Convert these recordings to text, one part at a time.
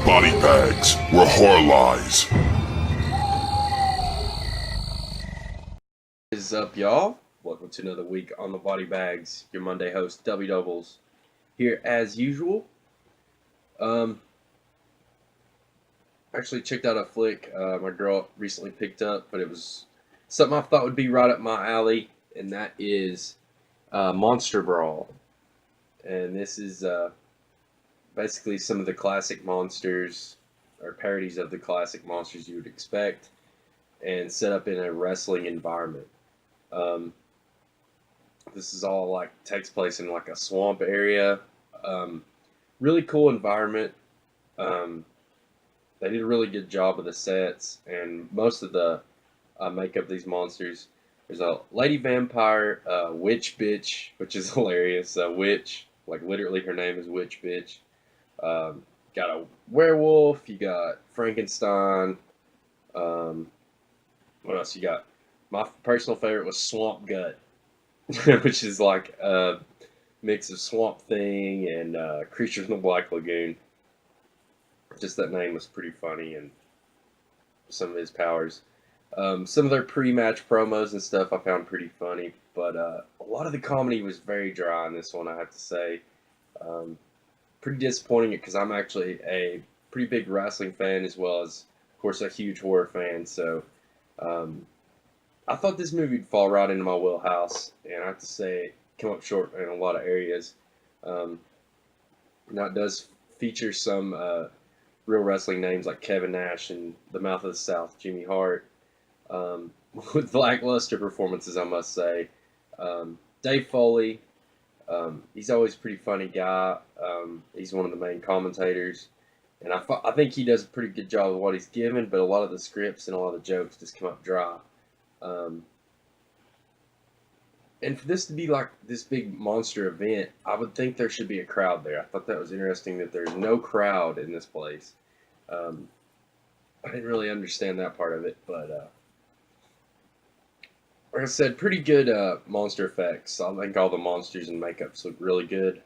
BodyBags, where horror lies. What is up, y'all? Welcome to another week on the BodyBags. Your Monday host, Dubby Dubbles, here as usual. Actually checked out a flick my girl recently picked up, but it was something I thought would be right up my alley, and that is Monster Brawl. And this is basically some of the classic monsters, or parodies of the classic monsters you would expect, and set up in a wrestling environment. This is all like takes place in like a swamp area. Really cool environment. They did a really good job of the sets and most of the makeup of these monsters. There's a lady vampire, witch bitch, which is hilarious. Witch, like literally her name is Witch Bitch. Got a werewolf. You got Frankenstein. What else you got? My personal favorite was Swamp Gut, which is like a mix of Swamp Thing and Creature from the Black Lagoon. Just that name was pretty funny, and some of his powers. Some of their pre-match promos and stuff I found pretty funny, but a lot of the comedy was very dry in this one, I have to say. Pretty disappointing because I'm actually a pretty big wrestling fan as well as, of course, a huge horror fan, so I thought this movie would fall right into my wheelhouse, and I have to say it came up short in a lot of areas. Now it does feature some real wrestling names like Kevin Nash and the Mouth of the South, Jimmy Hart, with lackluster performances, I must say. Dave Foley, he's always a pretty funny guy. He's one of the main commentators, and I think he does a pretty good job of what he's given, but a lot of the scripts and a lot of the jokes just come up dry. And for this to be like this big monster event, I would think there should be a crowd there. I thought that was interesting that there's no crowd in this place. I didn't really understand that part of it, but like I said, pretty good monster effects. I think all the monsters and makeups look really good.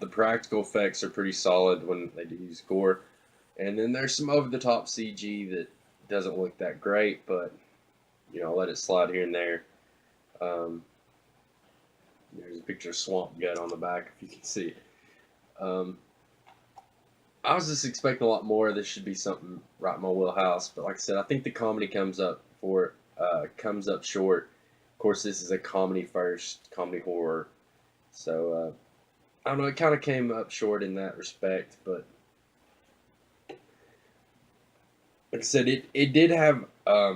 The practical effects are pretty solid when they do use gore. And then there's some over-the-top CG that doesn't look that great, but, you know, I'll let it slide here and there. There's a picture of Swamp Gut on the back, if you can see it. I was just expecting a lot more. This should be something right in my wheelhouse, but like I said, I think the comedy comes up short. Of course, this is a comedy first, comedy horror, so I don't know. It kind of came up short in that respect, but like I said, it did have a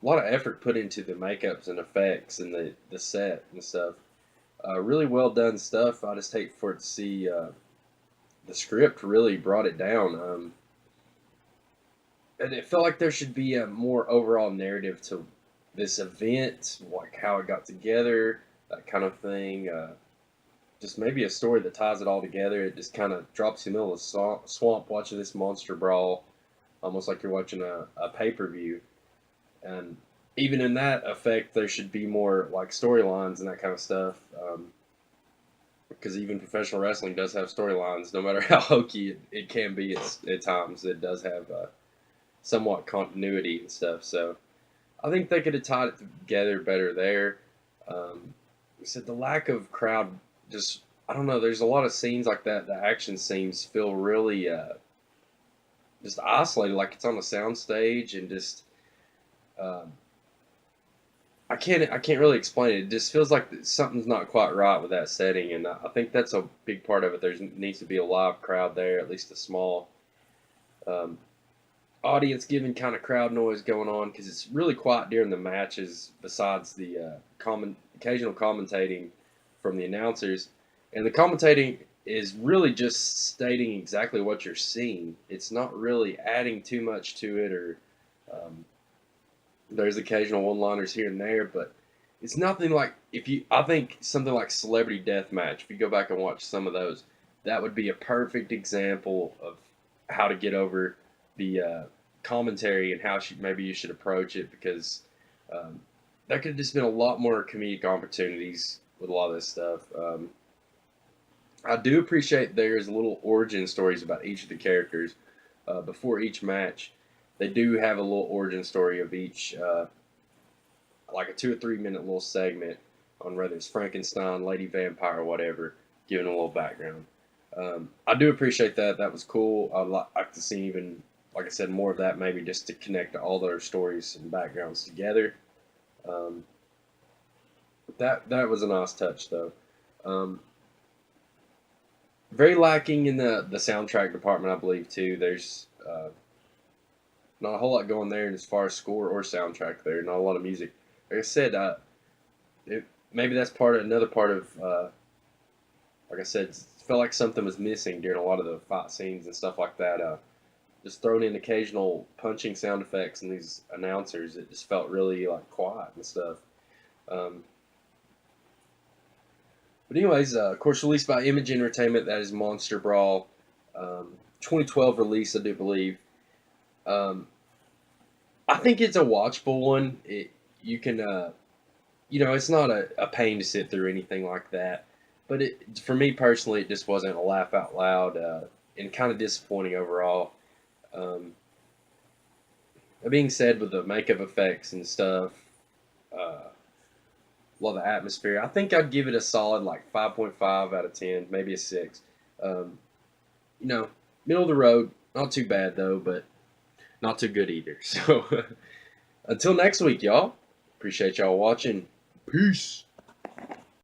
lot of effort put into the makeups and effects and the set and stuff. Really well done stuff. I just hate for it to see the script really brought it down. And it felt like there should be a more overall narrative to this event, like how it got together, that kind of thing. Just maybe a story that ties it all together. It just kind of drops you in the middle of the swamp watching this monster brawl, almost like you're watching a pay-per-view. And even in that effect, there should be more like storylines and that kind of stuff. Because even professional wrestling does have storylines, no matter how hokey it can be at times. It does have somewhat continuity and stuff. So I think they could have tied it together better there. I said the lack of crowd, just, I don't know, there's a lot of scenes like that. The action scenes feel really just isolated, like it's on a sound stage, and just I can't really explain it. It just feels like something's not quite right with that setting, and I think that's a big part of it. There needs to be a live crowd there, at least a small audience giving kind of crowd noise going on, because it's really quiet during the matches. Besides the occasional commentating from the announcers, and the commentating is really just stating exactly what you're seeing. It's not really adding too much to it, or there's occasional one-liners here and there, but it's nothing like I think something like Celebrity Deathmatch, if you go back and watch some of those, that would be a perfect example of how to get over the commentary and how maybe you should approach it, because there could have just been a lot more comedic opportunities with a lot of this stuff. I do appreciate there's little origin stories about each of the characters before each match. They do have a little origin story of each, like a 2 or 3 minute little segment on whether it's Frankenstein, Lady Vampire, or whatever, giving a little background. I do appreciate that. That was cool. I'd like to see even, like I said, more of that maybe just to connect all their stories and backgrounds together. Um, that was a nice touch though. Um, Very lacking in the soundtrack department, I believe too. There's not a whole lot going there as far as score or soundtrack. There, not a lot of music. Like I said, maybe that's another part of. Like I said, it felt like something was missing during a lot of the fight scenes and stuff like that. Just throwing in occasional punching sound effects and these announcers, it just felt really like quiet and stuff. Um, but anyways, of course, released by Image Entertainment. That is Monster Brawl, 2012 release, I do believe. Um, I think it's a watchable one. You can, it's not a pain to sit through anything like that. But for me personally, it just wasn't a laugh out loud and kind of disappointing overall. Um, that being said, with the makeup effects and stuff, a lot of the atmosphere, I think I'd give it a solid like 5.5 out of 10, maybe a 6. Um, you know, middle of the road, not too bad though, but not too good either. So until next week, y'all. Appreciate y'all watching. Peace.